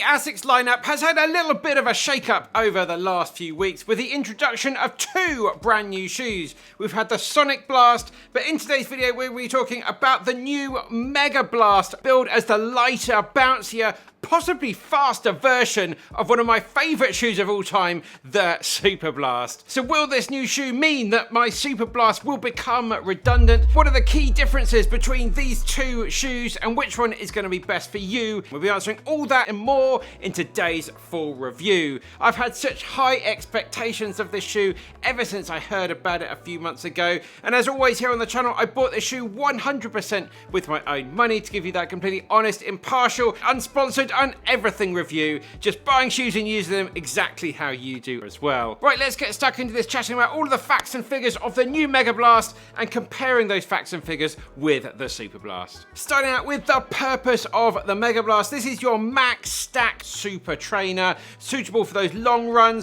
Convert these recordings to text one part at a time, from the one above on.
Asics lineup has had a little bit of a shake-up over the last few weeks with the introduction of two brand new shoes. We've had the Sonic Blast, but in today's video we're going to be talking about the new Megablast, billed as the lighter, bouncier, possibly faster version of one of my favourite shoes of all time, the Superblast. So will this new shoe mean that my Superblast will become redundant? What are the key differences between these two shoes and which one is going to be best for you? We'll be answering all that and more in today's full review. I've had such high expectations of this shoe ever since I heard about it a few months ago, and as always here on the channel, I bought this shoe 100% with my own money to give you that completely honest, impartial, unsponsored and everything review, just buying shoes and using them exactly how you do as well. Right, let's get stuck into this, chatting about all of the facts and figures of the new Megablast and comparing those facts and figures with the Superblast. Starting out with the purpose of the Megablast. This is your max stack super trainer, suitable for those long run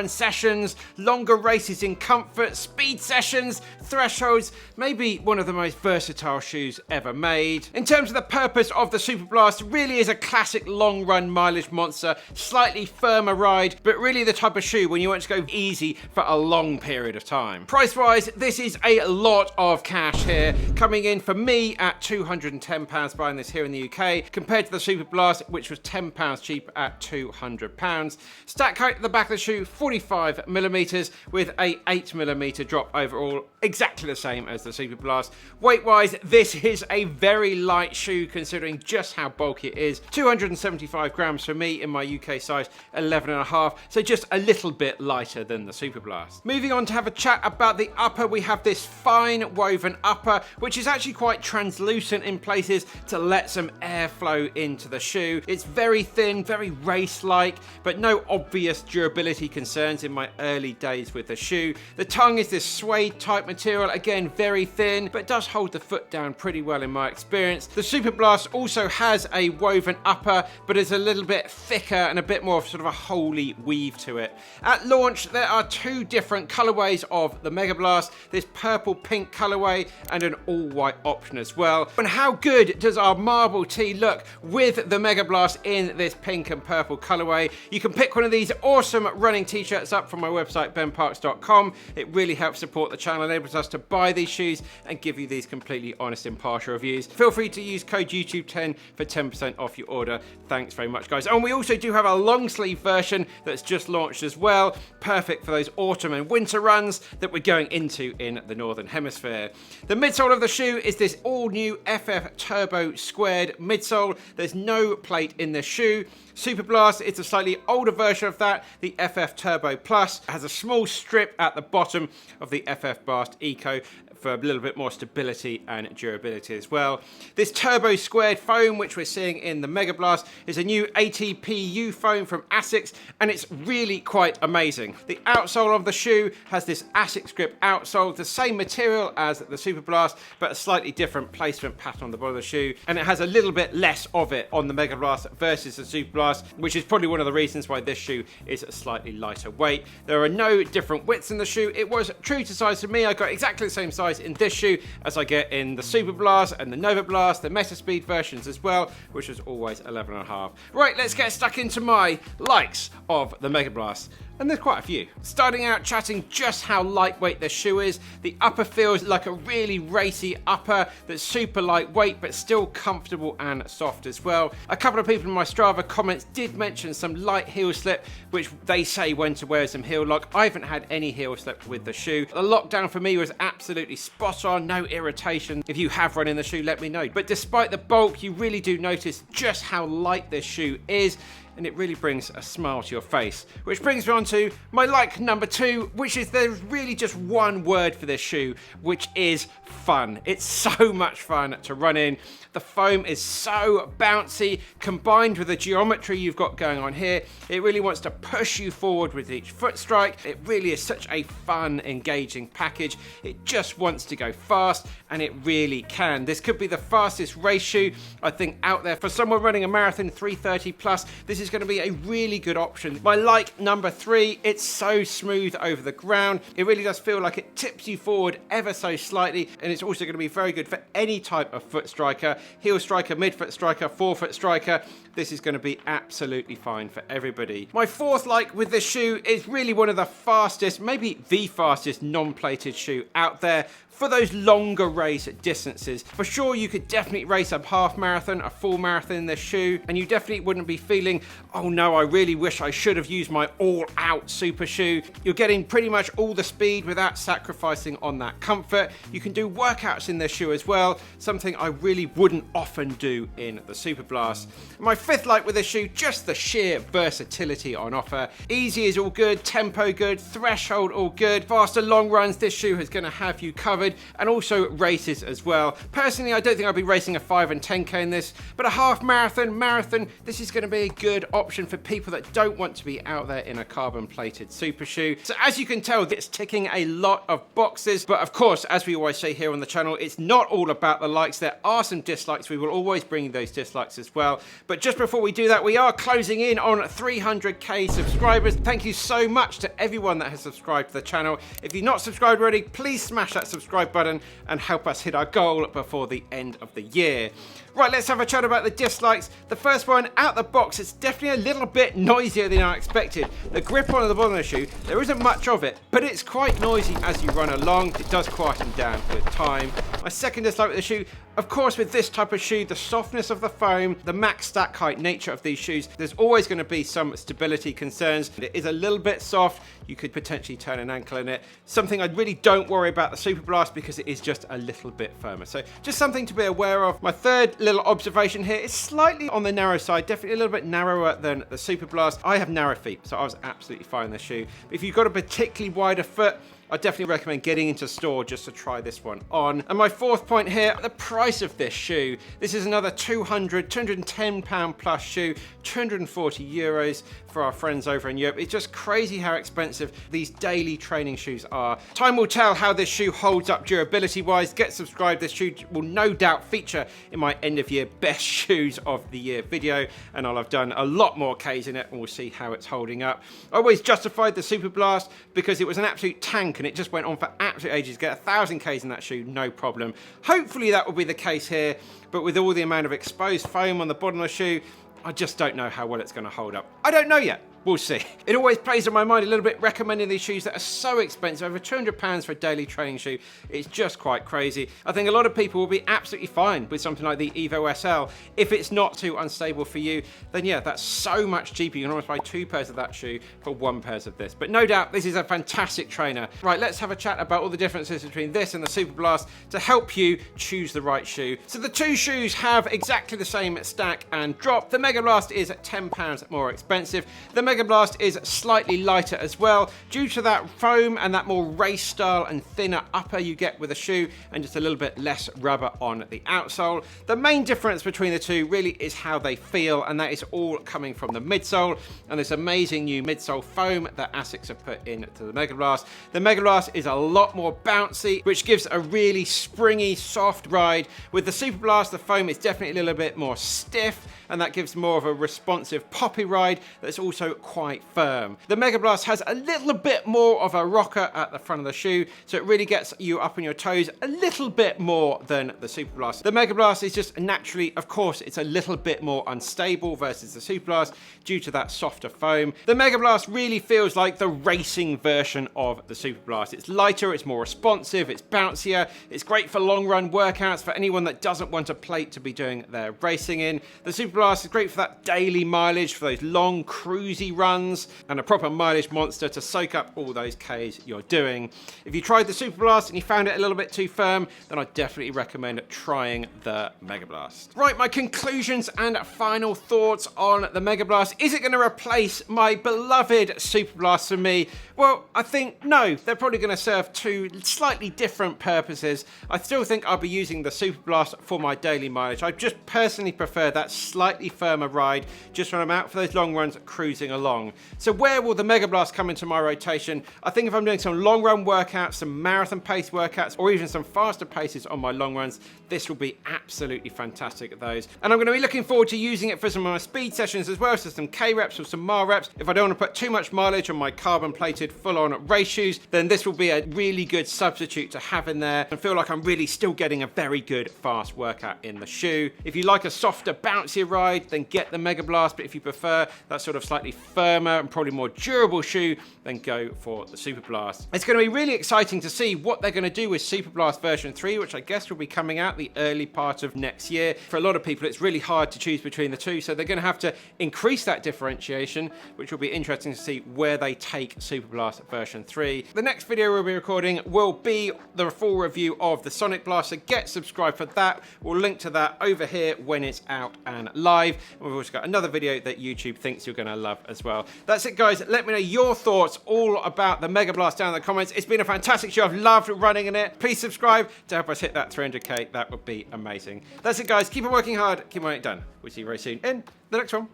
sessions, longer races in comfort, speed sessions, thresholds, maybe one of the most versatile shoes ever made. In terms of the purpose of the Superblast, really is a classic long run mileage monster, slightly firmer ride, but really the type of shoe when you want to go easy for a long period of time. Price wise, this is a lot of cash here, coming in for me at £210 buying this here in the UK, compared to the Superblast, which was £10 cheap at £200. Stack height at the back of the shoe, 45mm, with a 8mm drop overall, exactly the same as the Superblast. Weight wise, this is a very light shoe considering just how bulky it is. 275 grams for me in my UK size 11.5, so just a little bit lighter than the Superblast. Moving on to have a chat about the upper, we have this fine woven upper, which is actually quite translucent in places to let some airflow into the shoe. It's very thin, very race-like, but no obvious durability concerns in my early days with the shoe. The tongue is this suede type material, again very thin, but does hold the foot down pretty well in my experience. The Superblast also has a woven upper, but it's a little bit thicker and a bit more of sort of a holy weave to it. At launch, there are two different colorways of the Megablast, this purple pink colorway and an all white option as well. And how good does our marble tee look with the Megablast in this pink and purple colorway? You can pick one of these awesome running t-shirts up from my website benparks.com. It really helps support the channel, enables us to buy these shoes and give you these completely honest, impartial reviews. Feel free to use code YouTube10 for 10% off your order. Thanks very much, guys. And we also do have a long sleeve version that's just launched as well, perfect for those autumn and winter runs that we're going into in the Northern Hemisphere. The midsole of the shoe is this all new FF Turbo squared midsole. There's no plate in the shoe. Superblast is a slightly older version of that, the FF Turbo Plus. It has a small strip at the bottom of the FF Blast Eco for a little bit more stability and durability as well. This turbo squared foam, which we're seeing in the Megablast, is a new ATPU foam from Asics, and it's really quite amazing. The outsole of the shoe has this Asics grip outsole, the same material as the Superblast, but a slightly different placement pattern on the bottom of the shoe, and it has a little bit less of it on the Megablast versus the Superblast, which is probably one of the reasons why this shoe is a slightly lighter weight. There are no different widths in the shoe. It was true to size for me. I got exactly the same size in this shoe as I get in the Superblast and the Novablast, the Metaspeed versions as well, which was always 11.5. Right, let's get stuck into my likes of the Megablast. And there's quite a few. Starting out chatting just how lightweight this shoe is. The upper feels like a really racy upper that's super lightweight but still comfortable and soft as well. A couple of people in my Strava comments did mention some light heel slip, which they say when to wear some heel lock. I haven't had any heel slip with the shoe. The lockdown for me was absolutely spot on, no irritation. If you have run in the shoe, let me know. But despite the bulk, you really do notice just how light this shoe is, and it really brings a smile to your face. Which brings me on to my like number 2, which is there's really just one word for this shoe, which is fun. It's so much fun to run in. The foam is so bouncy, combined with the geometry you've got going on here. It really wants to push you forward with each foot strike. It really is such a fun, engaging package. It just wants to go fast, and it really can. This could be the fastest race shoe, I think, out there. For someone running a marathon 3:30 plus, this is is going to be a really good option. My like number 3, it's so smooth over the ground. It really does feel like it tips you forward ever so slightly, and it's also going to be very good for any type of foot striker, heel striker, midfoot striker, forefoot striker. This is going to be absolutely fine for everybody. My 4th like with this shoe is really one of the fastest, maybe the fastest non-plated shoe out there for those longer race distances. For sure, you could definitely race a half marathon, a full marathon in this shoe, and you definitely wouldn't be feeling, oh no, I really wish I should have used my all-out super shoe. You're getting pretty much all the speed without sacrificing on that comfort. You can do workouts in this shoe as well, something I really wouldn't often do in the Superblast. My 5th like with this shoe, just the sheer versatility on offer. Easy is all good, tempo good, threshold all good. Faster long runs, this shoe is going to have you covered, and also races as well. Personally, I don't think I'll be racing a 5 and 10k in this, but a half marathon, this is going to be a good option for people that don't want to be out there in a carbon plated super shoe. So as you can tell, it's ticking a lot of boxes, but of course, as we always say here on the channel, it's not all about the likes. There are some dislikes. We will always bring those dislikes as well. But just before we do that, we are closing in on 300k subscribers. Thank you so much to everyone that has subscribed to the channel. If you're not subscribed already, please smash that subscribe button and help us hit our goal before the end of the year. Right, let's have a chat about the dislikes. The first one, out the box, it's definitely a little bit noisier than I expected. The grip on the bottom of the shoe, there isn't much of it, but it's quite noisy as you run along. It does quieten down with time. My second dislike with the shoe, of course, with this type of shoe, the softness of the foam, the max stack height nature of these shoes, there's always going to be some stability concerns. It is a little bit soft. You could potentially turn an ankle in it. Something I really don't worry about the Superblast because it is just a little bit firmer. So just something to be aware of. My third little observation here is slightly on the narrow side, definitely a little bit narrower than the Superblast. I have narrow feet, so I was absolutely fine in the shoe. But if you've got a particularly wider foot, I definitely recommend getting into store just to try this one on. And my 4th point here, the price of this shoe. This is another £210 plus shoe, 240 euros for our friends over in Europe. It's just crazy how expensive these daily training shoes are. Time will tell how this shoe holds up durability wise. Get subscribed. This shoe will no doubt feature in my end of year best shoes of the year video, and I'll have done a lot more Ks in it, and we'll see how it's holding up. I always justified the Superblast because it was an absolute tank, and it just went on for absolute ages. Get 1,000 Ks in that shoe, no problem. Hopefully that will be the case here, but with all the amount of exposed foam on the bottom of the shoe, I just don't know how well it's going to hold up. I don't know yet. We'll see. It always plays on my mind a little bit recommending these shoes that are so expensive, over £200 for a daily training shoe. It's just quite crazy. I think a lot of people will be absolutely fine with something like the Evo SL. If it's not too unstable for you, then yeah, that's so much cheaper. You can almost buy 2 pairs of that shoe for 1 pair of this. But no doubt, this is a fantastic trainer. Right, let's have a chat about all the differences between this and the Superblast to help you choose the right shoe. So the 2 shoes have exactly the same stack and drop. The Megablast is £10 more expensive. The Megablast is slightly lighter as well, due to that foam and that more race style and thinner upper you get with a shoe, and just a little bit less rubber on the outsole. The main difference between the two really is how they feel, and that is all coming from the midsole and this amazing new midsole foam that Asics have put into the Megablast. The Megablast is a lot more bouncy, which gives a really springy, soft ride. With the Superblast, the foam is definitely a little bit more stiff, and that gives more of a responsive poppy ride that's also quite firm. The Megablast has a little bit more of a rocker at the front of the shoe, so it really gets you up on your toes a little bit more than the Superblast. The Megablast is just naturally, of course, it's a little bit more unstable versus the Superblast due to that softer foam. The Megablast really feels like the racing version of the Superblast. It's lighter, it's more responsive, it's bouncier, it's great for long run workouts for anyone that doesn't want a plate to be doing their racing in. The Superblast is great for that daily mileage, for those long cruisy runs, and a proper mileage monster to soak up all those Ks you're doing. If you tried the Superblast and you found it a little bit too firm, then I definitely recommend trying the Megablast. Right, my conclusions and final thoughts on the Megablast. Is it going to replace my beloved Superblast for me? Well, I think no. They're probably going to serve 2 slightly different purposes. I still think I'll be using the Superblast for my daily mileage. I just personally prefer that slightly firmer ride just when I'm out for those long runs cruising along. So where will the Megablast come into my rotation? I think if I'm doing some long run workouts, some marathon pace workouts, or even some faster paces on my long runs, this will be absolutely fantastic at those. And I'm going to be looking forward to using it for some of my speed sessions as well, so some K reps or some mile reps. If I don't want to put too much mileage on my carbon plated full on race shoes, then this will be a really good substitute to have in there and feel like I'm really still getting a very good fast workout in the shoe. If you like a softer, bouncier ride, then get the Megablast, but if you prefer that sort of slightly firmer and probably more durable shoe, then go for the Superblast. It's going to be really exciting to see what they're going to do with Superblast version 3, which I guess will be coming out the early part of next year. For a lot of people, it's really hard to choose between the two, so they're going to have to increase that differentiation, which will be interesting to see where they take Superblast version 3. The next video we'll be recording will be the full review of the Sonic Blast, so get subscribed for that. We'll link to that over here when it's out and live. And we've also got another video that YouTube thinks you're going to love as well. That's it, guys. Let me know your thoughts all about the Megablast down in the comments. It's been a fantastic show. I've loved running in it. Please subscribe to help us hit that 300k. That would be amazing. That's it, guys. Keep on working hard. Keep on getting it done. We'll see you very soon in the next one.